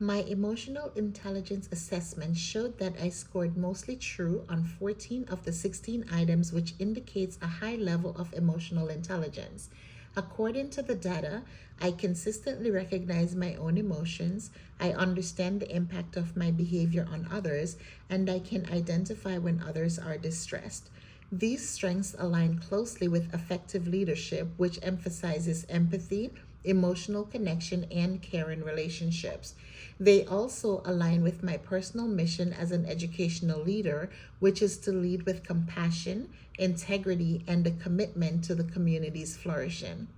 My emotional intelligence assessment showed that I scored mostly true on 14 of the 16 items, which indicates a high level of emotional intelligence. According to the data, I consistently recognize my own emotions, I understand the impact of my behavior on others, and I can identify when others are distressed. These strengths align closely with effective leadership, which emphasizes empathy, emotional connection, and care in relationships. They also align with my personal mission as an educational leader, which is to lead with compassion, integrity, and a commitment to the community's flourishing.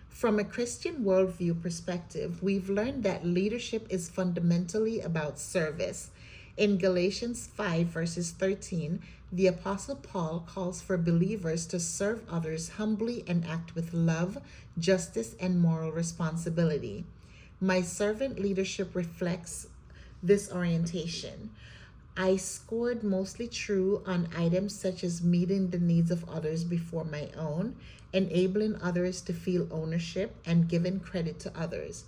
From a Christian worldview perspective, we've learned that leadership is fundamentally about service. In Galatians 5, verses 13, the Apostle Paul calls for believers to serve others humbly and act with love, justice, and moral responsibility. My servant leadership reflects this orientation. I scored mostly true on items such as meeting the needs of others before my own, enabling others to feel ownership, and giving credit to others.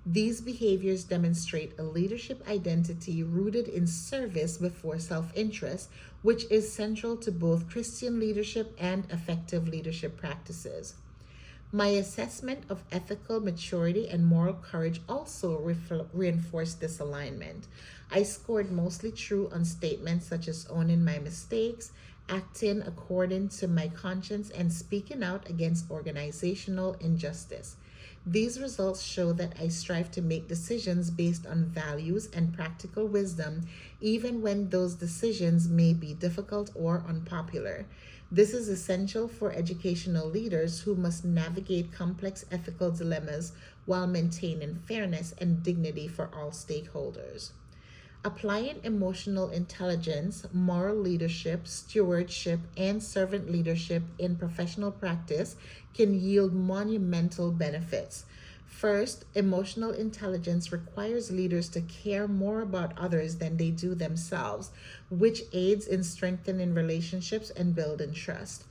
These behaviors demonstrate a leadership identity rooted in service before self interest, which is central to both Christian leadership and effective leadership practices. My assessment of ethical maturity and moral courage also reinforced this alignment. I scored mostly true on statements such as owning my mistakes, acting according to my conscience, and speaking out against organizational injustice. These results show that I strive to make decisions based on values and practical wisdom, even when those decisions may be difficult or unpopular. This is essential for educational leaders who must navigate complex ethical dilemmas while maintaining fairness and dignity for all stakeholders. Applying emotional intelligence, moral leadership, stewardship, and servant leadership in professional practice can yield monumental benefits. First, emotional intelligence requires leaders to care more about others than they do themselves, which aids in strengthening relationships and building trust.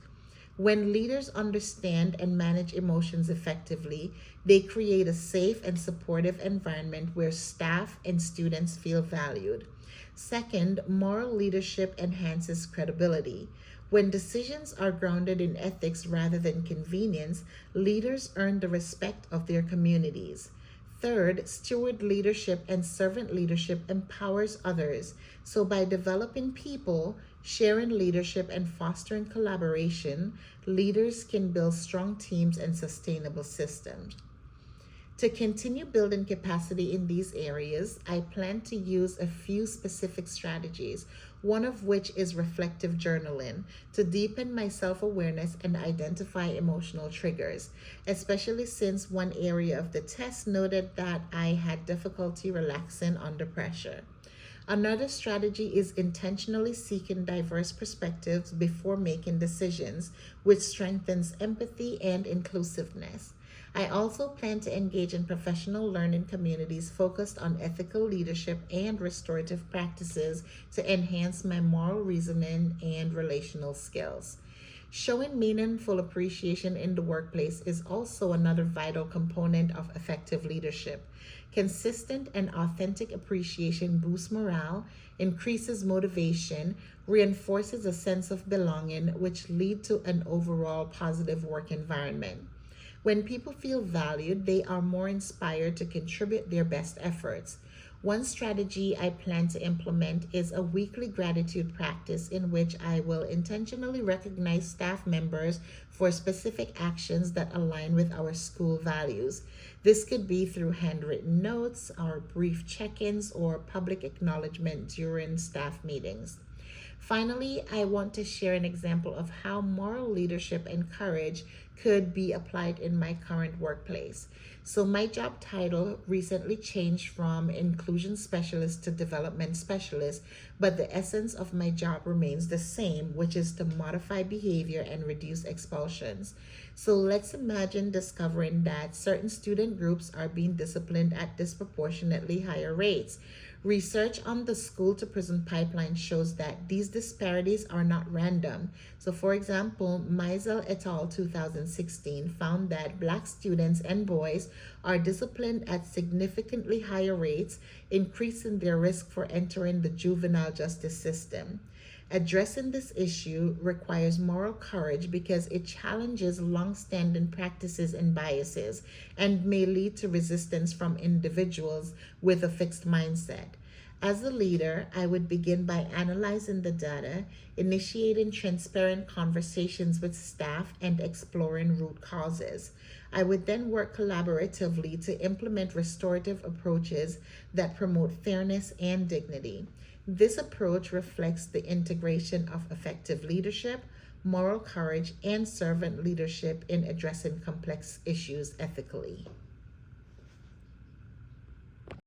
When leaders understand and manage emotions effectively, they create a safe and supportive environment where staff and students feel valued. Second, moral leadership enhances credibility. When decisions are grounded in ethics rather than convenience, leaders earn the respect of their communities. Third, steward leadership and servant leadership empowers others. So, by developing people, sharing leadership, and fostering collaboration, leaders can build strong teams and sustainable systems. To continue building capacity in these areas, I plan to use a few specific strategies, one of which is reflective journaling, to deepen my self awareness and identify emotional triggers, especially since one area of the test noted that I had difficulty relaxing under pressure. Another strategy is intentionally seeking diverse perspectives before making decisions, which strengthens empathy and inclusiveness. I also plan to engage in professional learning communities focused on ethical leadership and restorative practices to enhance my moral reasoning and relational skills. Showing meaningful appreciation in the workplace is also another vital component of effective leadership. Consistent and authentic appreciation boosts morale, increases motivation, reinforces a sense of belonging, which lead to an overall positive work environment. When people feel valued, they are more inspired to contribute their best efforts. One strategy I plan to implement is a weekly gratitude practice in which I will intentionally recognize staff members for specific actions that align with our school values. This could be through handwritten notes, or brief check ins, or public acknowledgement during staff meetings. Finally, I want to share an example of how moral leadership and courage could be applied in my current workplace. So, my job title recently changed from inclusion specialist to development specialist, but the essence of my job remains the same, which is to modify behavior and reduce expulsions. So, let's imagine discovering that certain student groups are being disciplined at disproportionately higher rates. Research on the school to prison pipeline shows that these disparities are not random. So, for example, Meisel et al. 2006 2016 found that Black students and boys are disciplined at significantly higher rates, increasing their risk for entering the juvenile justice system. Addressing this issue requires moral courage because it challenges long-standing practices and biases and may lead to resistance from individuals with a fixed mindset. As a leader, I would begin by analyzing the data, initiating transparent conversations with staff, and exploring root causes. I would then work collaboratively to implement restorative approaches that promote fairness and dignity. This approach reflects the integration of effective leadership, moral courage, and servant leadership in addressing complex issues ethically.